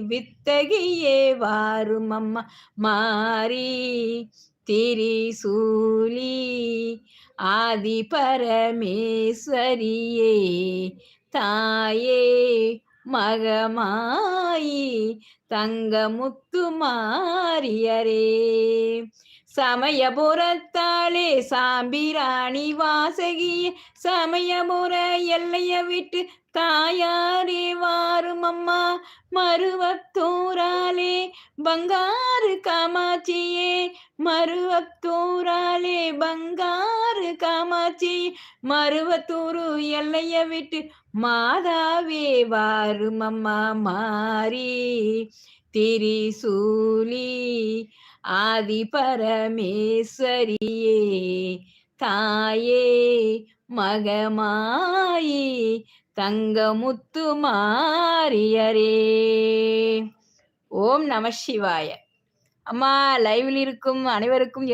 வித்தகியே வாரும் அம்மா மாறி திரிசூலி ஆதி பரமேஸ்வரியே தாயே மகமாயி தங்கமுத்து மாரியரே சமயபுரத்தாளே சாம்பிராணி வாசகியே சமயபுர எல்லைய விட்டு தாயாரே வாரும் அம்மா மருவத்தூராலே பங்காரு காமாட்சியே மருவத்தூராலே பங்காரு காமாட்சி மருவத்தூரு எல்லைய விட்டு மாதாவே வாரும் அம்மா மாறி திரிசூலி ஆதி பரமேஸ்வரியே தாயே மகமாயி தங்கமுத்து மாரியரே. ஓம் நம சிவாய. அம்மா லைவில் இருக்கும் அனைவருக்கும்